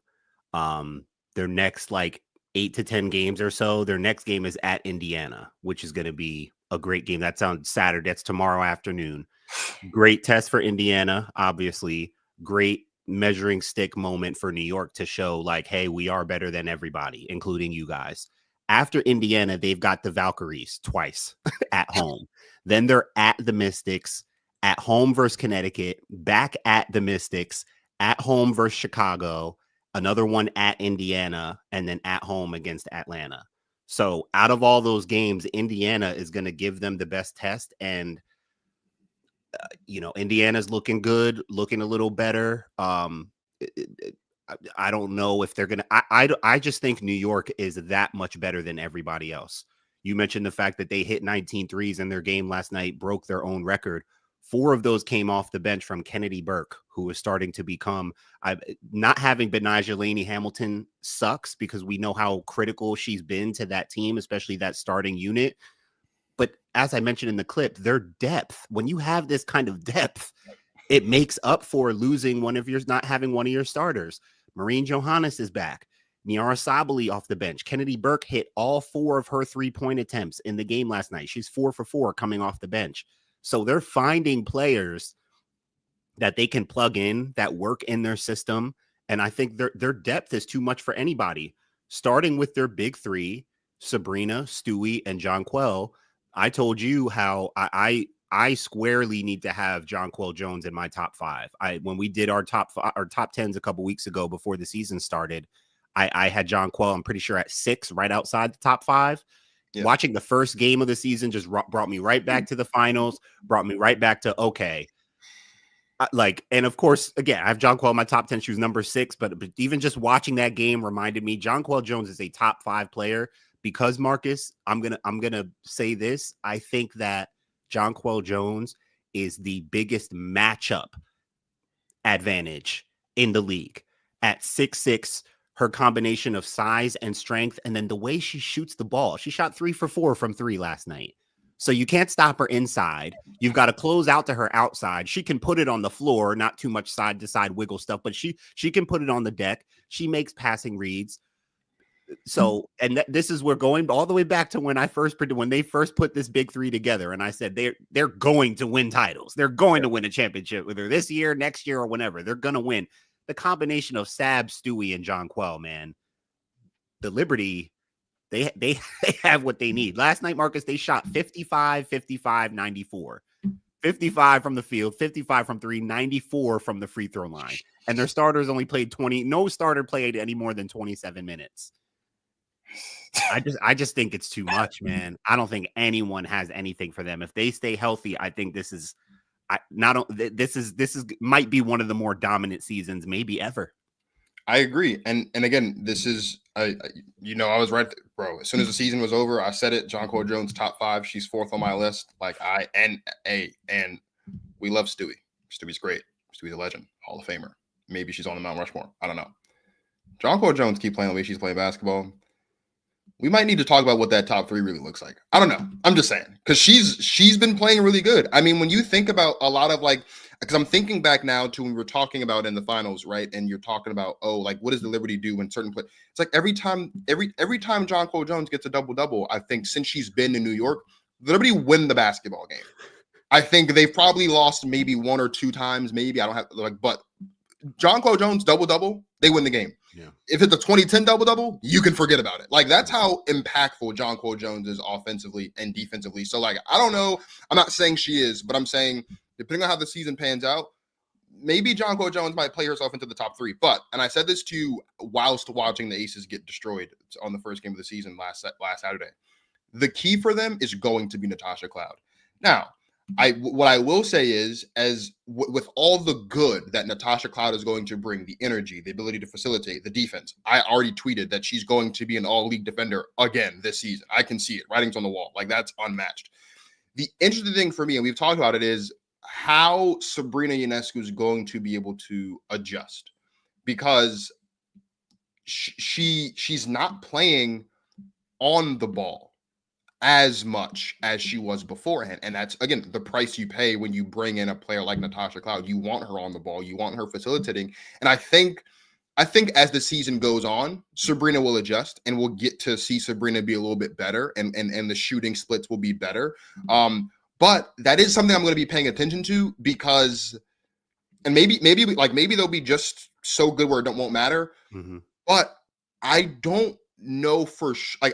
Their next 8 to 10 games or so, their next game is at Indiana, which is going to be a great game. That's on Saturday. That's tomorrow afternoon. Great test for Indiana, obviously. Great measuring stick moment for New York to show hey, we are better than everybody, including you guys. After Indiana, they've got the Valkyries twice at home. Then they're at the Mystics, at home versus Connecticut, back at the Mystics, at home versus Chicago, another one at Indiana, and then at home against Atlanta. So out of all those games, Indiana is going to give them the best test. And, Indiana's looking good, looking a little better. I don't know if they're going to, I just think New York is that much better than everybody else. You mentioned the fact that they hit 19 threes in their game last night, broke their own record. 4 of those came off the bench from Kennedy Burke, who is starting to become not having Benijah Laney Hamilton sucks because we know how critical she's been to that team, especially that starting unit. But as I mentioned in the clip, their depth, when you have this kind of depth, it makes up for losing not having one of your starters. Marine Johannes is back. Niara Sabali off the bench. Kennedy Burke hit all 4 of her 3-point attempts in the game last night. She's 4 for 4 coming off the bench. So they're finding players that they can plug in that work in their system. And I think their depth is too much for anybody, starting with their big 3, Sabrina, Stewie, and Jonquel. I told you how I squarely need to have Jonquel Jones in my top 5. When we did our top 10s a couple weeks ago before the season started, I had Jonquel, I'm pretty sure, at 6, right outside the top 5. Yeah. Watching the first game of the season just brought me right back to the finals, brought me right back to, okay. And of course, again, I have Jonquel in my top 10. She was number 6, but even just watching that game reminded me Jonquel Jones is a top 5 player because, Marcus, I'm gonna say this. I think that Jonquel Jones is the biggest matchup advantage in the league at 6'6". Her combination of size and strength, and then the way she shoots the ball. She shot 3 for 4 from 3 last night. So you can't stop her inside. You've got to close out to her outside. She can put it on the floor, not too much side to side wiggle stuff, but she can put it on the deck. She makes passing reads. So, and this is, we're going all the way back to when they first put this big 3 together. And I said, they're going to win titles. They're going to win a championship, whether this year, next year, or whenever. They're going to win. The combination of Sab, Stewie, and Jonquel, man, the Liberty, they have what they need. Last night, Marcus, they shot 55, 55, 94. 55 from the field, 55 from 3, 94 from the free throw line. And their starters only played 20. No starter played any more than 27 minutes. I just think it's too much, man. I don't think anyone has anything for them. If they stay healthy, I think this is might be one of the more dominant seasons maybe ever. I agree. And again, this is I was right, bro. As soon as the season was over, I said it. Jonquel Jones top 5. She's 4th on my list. And we love Stewie. Stewie's great. Stewie's a legend, Hall of Famer. Maybe she's on the Mount Rushmore. I don't know. Jonquel Jones keep playing the way she's playing basketball. we might need to talk about what that top 3 really looks like. I don't know. I'm just saying, because she's been playing really good. I mean, when you think about a lot of like, because I'm thinking back now to when we were talking about in the finals, right? And you're talking about, oh, like what does the Liberty do when certain play? It's like every time Jonquel Jones gets a double, I think since she's been in New York, the Liberty win the basketball game. I think they've probably lost maybe 1 or 2 times, maybe. I don't have like, but Jonquel Jones double, they win the game. Yeah. If it's a 2010 double, you can forget about it. Like that's how impactful Jonquel Jones is offensively and defensively. So like, I don't know. I'm not saying she is, but I'm saying depending on how the season pans out, maybe Jonquel Jones might play herself into the top 3. But, and I said this to you whilst watching the Aces get destroyed on the first game of the season last Saturday. The key for them is going to be Natasha Cloud. Now, what I will say is, with all the good that Natasha Cloud is going to bring, the energy, the ability to facilitate, the defense, I already tweeted that she's going to be an all-league defender again this season. I can see it. Writing's on the wall. Like, that's unmatched. The interesting thing for me, and we've talked about it, is how Sabrina Ionescu is going to be able to adjust, because she's not playing on the ball as much as she was beforehand. And that's, again, the price you pay when you bring in a player like Natasha Cloud. You want her on the ball. You want her facilitating. And I think as the season goes on, Sabrina will adjust, and we'll get to see Sabrina be a little bit better, and the shooting splits will be better. But that is something I'm going to be paying attention to, because, and maybe they'll be just so good where it won't matter. Mm-hmm. But I don't know for sure.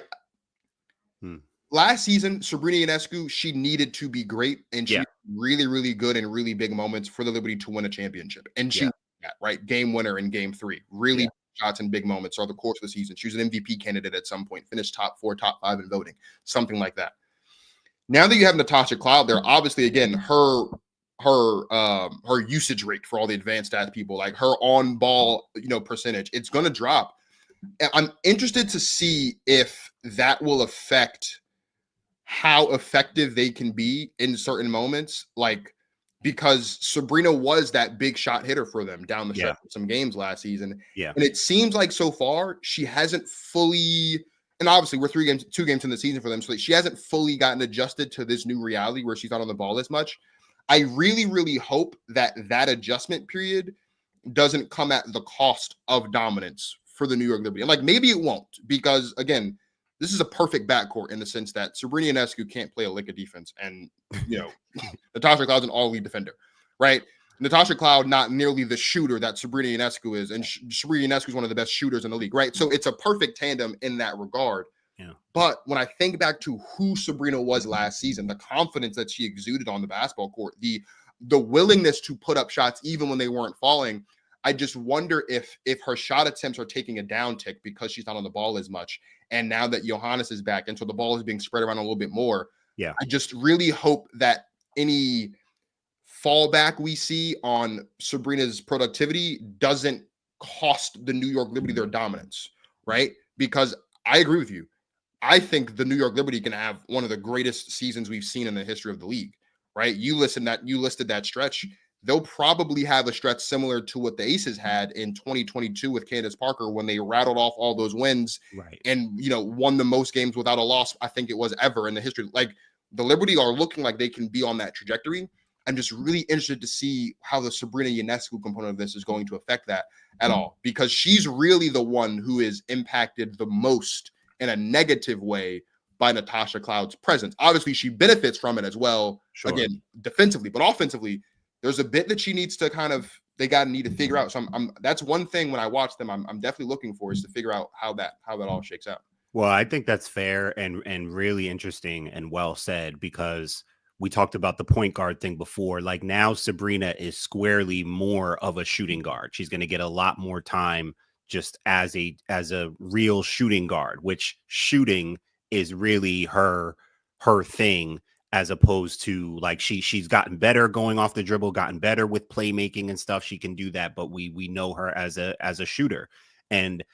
Last season, Sabrina Ionescu, she needed to be great, and she was really, really good in really big moments for the Liberty to win a championship. And she, right, game winner in game 3, really big shots in big moments throughout the course of the season. She was an MVP candidate at some point, finished top 4, top 5 in voting, something like that. Now that you have Natasha Cloud there, obviously, again, her usage rate for all the advanced stats people, like her on ball, percentage, it's going to drop. I'm interested to see if that will affect how effective they can be in certain moments, like, because Sabrina was that big shot hitter for them down the stretch of some games last season. Yeah. And it seems like so far she hasn't fully, and obviously we're 2 games in the season for them, so she hasn't fully gotten adjusted to this new reality where she's not on the ball as much. I really, really hope that adjustment period doesn't come at the cost of dominance for the New York Liberty. And like, maybe it won't, because again, this is a perfect backcourt in the sense that Sabrina Ionescu can't play a lick of defense, and Natasha Cloud's an all-league defender, right? Natasha Cloud not nearly the shooter that Sabrina Ionescu is, and Sabrina Ionescu is one of the best shooters in the league, right? So it's a perfect tandem in that regard. Yeah. But when I think back to who Sabrina was last season, the confidence that she exuded on the basketball court, the willingness to put up shots even when they weren't falling, I just wonder if her shot attempts are taking a downtick because she's not on the ball as much. And now that Johannes is back, and so the ball is being spread around a little bit more, I just really hope that any fallback we see on Sabrina's productivity doesn't cost the New York Liberty their dominance, right? Because I agree with you. I think the New York Liberty can have one of the greatest seasons we've seen in the history of the league, right? You listed that stretch. They'll probably have a stretch similar to what the Aces had in 2022 with Candace Parker, when they rattled off all those wins, and won the most games without a loss, I think it was, ever in the history. Like, the Liberty are looking like they can be on that trajectory. I'm just really interested to see how the Sabrina Ionescu component of this is going to affect that at all, because she's really the one who is impacted the most in a negative way by Natasha Cloud's presence. Obviously, she benefits from it as well, again, defensively, but offensively, there's a bit that she needs to they need to figure out. So that's one thing when I watch them, I'm definitely looking for, is to figure out how that all shakes out. Well, I think that's fair and really interesting and well said, because we talked about the point guard thing before. Like, now Sabrina is squarely more of a shooting guard. She's going to get a lot more time just as a real shooting guard, which shooting is really her thing, as opposed to, like, she's gotten better going off the dribble, gotten better with playmaking and stuff. She can do that, but we know her as a shooter. And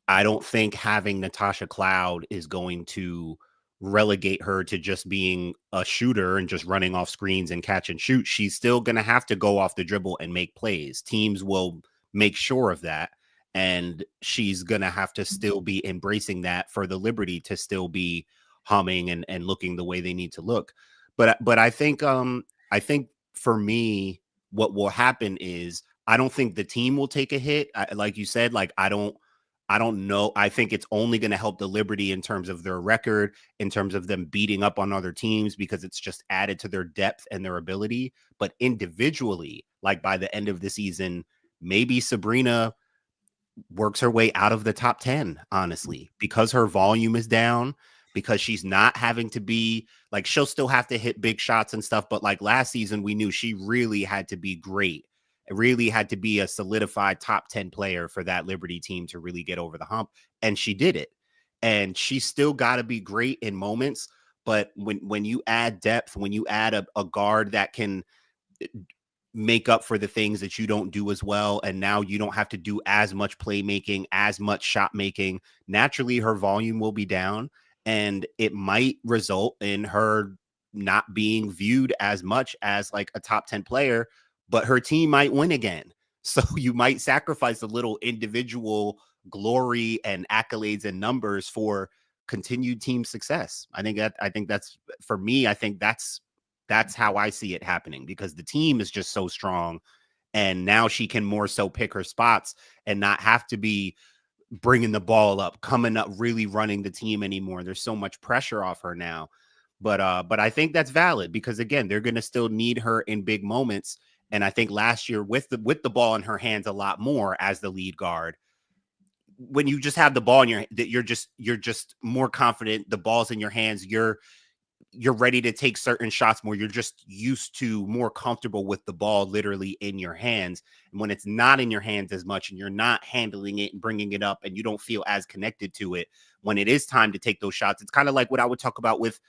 I don't think having Natasha Cloud is going to relegate her to just being a shooter and just running off screens and catch and shoot. She's still going to have to go off the dribble and make plays. Teams will make sure of that. and she's gonna have to still be embracing that for the Liberty to still be humming and looking the way they need to look. But I think for me, what will happen is I don't think the team will take a hit. Like you said, like I don't know. I think it's only going to help the Liberty in terms of their record, in terms of them beating up on other teams, because it's just added to their depth and their ability. But individually, like by the end of the season, maybe Sabrina works her way out of the top 10, honestly, because her volume is down, because she's not having to be like, she'll still have to hit big shots and stuff. But like last season, we knew she really had to be great. It really had to be a solidified top 10 player for that Liberty team to really get over the hump. And she did it. And she's still got to be great in moments. But when you add depth, when you add a guard that can make up for the things that you don't do as well, and now you don't have to do as much playmaking, as much shot making, naturally her volume will be down. And it might result in her not being viewed as much as like a top 10 player, but her team might win again. So you might sacrifice a little individual glory and accolades and numbers for continued team success. I think that's for me. I think that's how I see it happening, because the team is just so strong. And now she can more so pick her spots and not have to be bringing the ball up, coming up, really running the team anymore. There's so much pressure off her now. But I think that's valid, because again, they're going to still need her in big moments. And I think last year with the ball in her hands a lot more as the lead guard, when you just have the ball in your, that you're just more confident. The ball's in your hands. You're ready to take certain shots more. You're just used to, more comfortable with the ball literally in your hands. And when it's not in your hands as much and you're not handling it and bringing it up and you don't feel as connected to it, when it is time to take those shots, it's kind of like what I would talk about with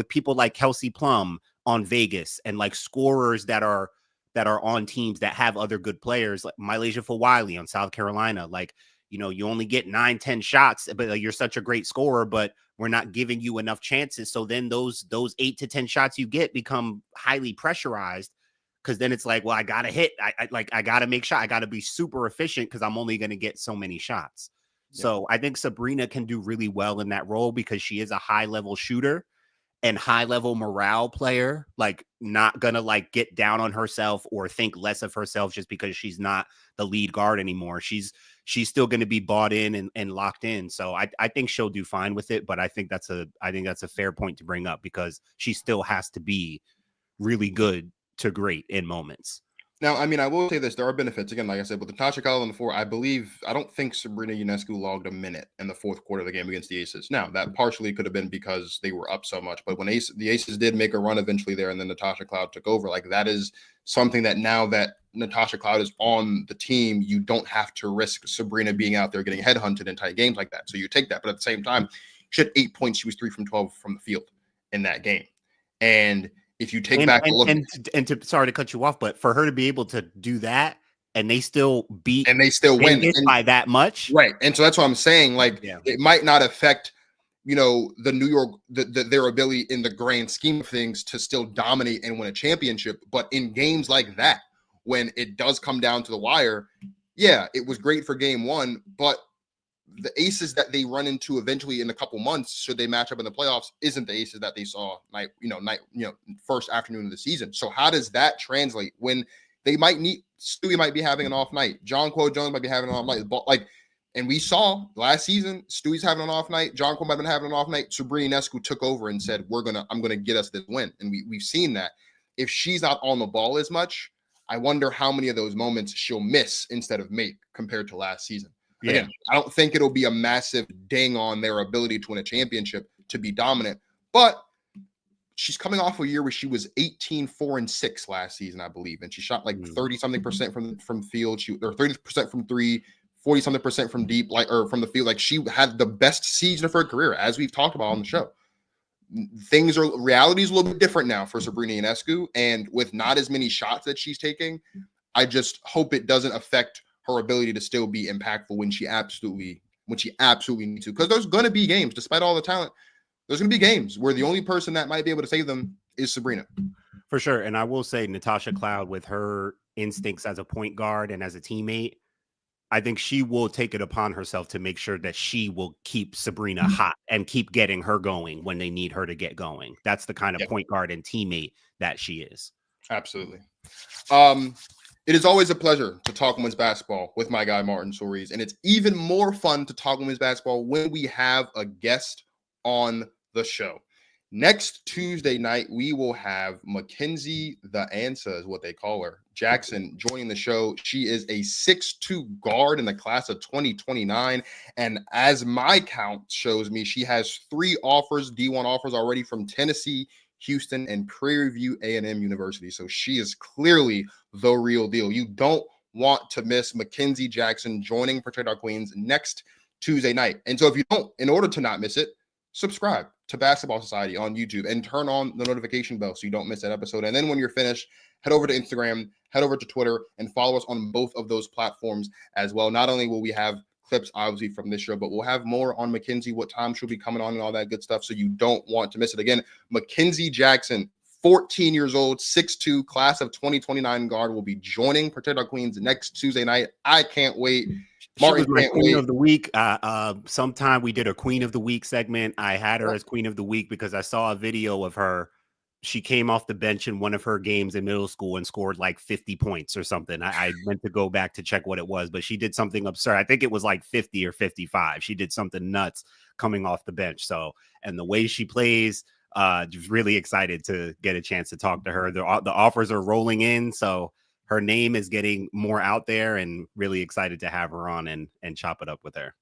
people like Kelsey Plum on Vegas, and like scorers that are on teams that have other good players, like Mylasia Fawiley on South Carolina. Like, you know, you only get 9-10 shots, but like, you're such a great scorer, but we're not giving you enough chances. So then those 8 to 10 shots you get become highly pressurized, because then it's like, well, I got to hit. I got to make shot. I got to be super efficient because I'm only going to get so many shots. Yeah. So I think Sabrina can do really well in that role, because she is a high level shooter and high level morale player, like not going to like get down on herself or think less of herself just because she's not the lead guard anymore. She's still going to be bought in and locked in. So I think she'll do fine with it, but I think that's a fair point to bring up, because she still has to be really good to great in moments. Now, I mean, I will say this. There are benefits. Again, like I said, with Natasha Cloud on the floor, I don't think Sabrina Ionescu logged a minute in the fourth quarter of the game against the Aces. Now, that partially could have been because they were up so much. But when the Aces did make a run eventually there, and then Natasha Cloud took over, like that is something that now that Natasha Cloud is on the team, you don't have to risk Sabrina being out there getting headhunted in tight games like that. So you take that. But at the same time, she had 8 points. She was 3 from 12 from the field in that game. And if you take back a look, sorry to cut you off, but for her to be able to do that and they still beat and they still win by that much, right? And so that's what I'm saying. Like, It might not affect, you know, the New York, their ability in the grand scheme of things to still dominate and win a championship, but in games like that, when it does come down to the wire, yeah, it was great for game one, but the Aces that they run into eventually in a couple months, should they match up in the playoffs, isn't the Aces that they saw first afternoon of the season. So how does that translate when they might need Stewie might be having an off night, John Quo Jones might be having an off night, like, and we saw last season Stewie's having an off night, John Quo might have been having an off night. Sabrina Ionescu took over and said, I'm gonna get us this win, and we've seen that. If she's not on the ball as much, I wonder how many of those moments she'll miss instead of make compared to last season. Yeah. Again, I don't think it'll be a massive ding on their ability to win a championship, to be dominant, but she's coming off a year where she was 18-4-6 last season, I believe. And she shot like 30-something% from field, or 30% from three, 40-something% from deep, or from the field. Like, she had the best season of her career, as we've talked about on the show. Reality's a little bit different now for Sabrina Ionescu, and with not as many shots that she's taking, I just hope it doesn't affect her ability to still be impactful when she absolutely needs to. Because there's going to be games, despite all the talent, there's going to be games where the only person that might be able to save them is Sabrina. For sure. And I will say Natasha Cloud, with her instincts as a point guard and as a teammate, I think she will take it upon herself to make sure that she will keep Sabrina hot and keep getting her going when they need her to get going. That's the kind of point guard and teammate that she is. Absolutely. It is always a pleasure to talk women's basketball with my guy, Martin Soares. And it's even more fun to talk women's basketball when we have a guest on the show. Next Tuesday night, we will have Mackenzie the Ansa, is what they call her, Jackson, joining the show. She is a 6'2" guard in the class of 2029. And as my count shows me, she has 3 offers, D1 offers already from Tennessee, Houston, and Prairie View A&M University. So she is clearly the real deal. You don't want to miss Mackenzie Jackson joining Protect Our Queens next Tuesday night. And so if you don't, in order to not miss it, subscribe to Basketball Society on YouTube and turn on the notification bell so you don't miss that episode. And then when you're finished, head over to Instagram, head over to Twitter, and follow us on both of those platforms as well. Not only will we have clips, obviously, from this show, but we'll have more on Mackenzie, what time she'll be coming on and all that good stuff, so you don't want to miss it. Again, Mackenzie Jackson, 14 years old, 6'2", class of 2029 guard, will be joining Protect Our Queens next Tuesday night. I can't wait. Martin, my Queen of the Week. Sometime we did a Queen of the Week segment. I had her as Queen of the Week because I saw a video of her. She came off the bench in one of her games in middle school and scored like 50 points or something. I meant to go back to check what it was, but she did something absurd. I think it was like 50 or 55. She did something nuts coming off the bench. So, and the way she plays, just really excited to get a chance to talk to her. The offers are rolling in, so her name is getting more out there, and really excited to have her on and chop it up with her.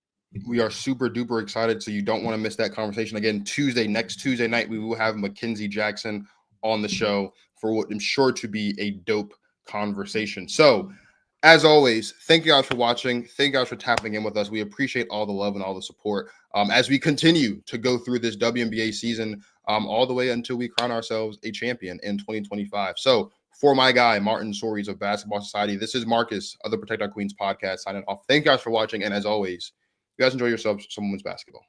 We are super duper excited, so you don't want to miss that conversation. Again, next Tuesday night, we will have Mackenzie Jackson on the show for what I'm sure to be a dope conversation. So, as always, thank you guys for watching. Thank you guys for tapping in with us. We appreciate all the love and all the support as we continue to go through this WNBA season all the way until we crown ourselves a champion in 2025. So, for my guy, Martin Soares of Basketball Society, this is Marcus of the Protect Our Queens podcast signing off. Thank you guys for watching, and as always, you guys enjoy yourselves some women's basketball.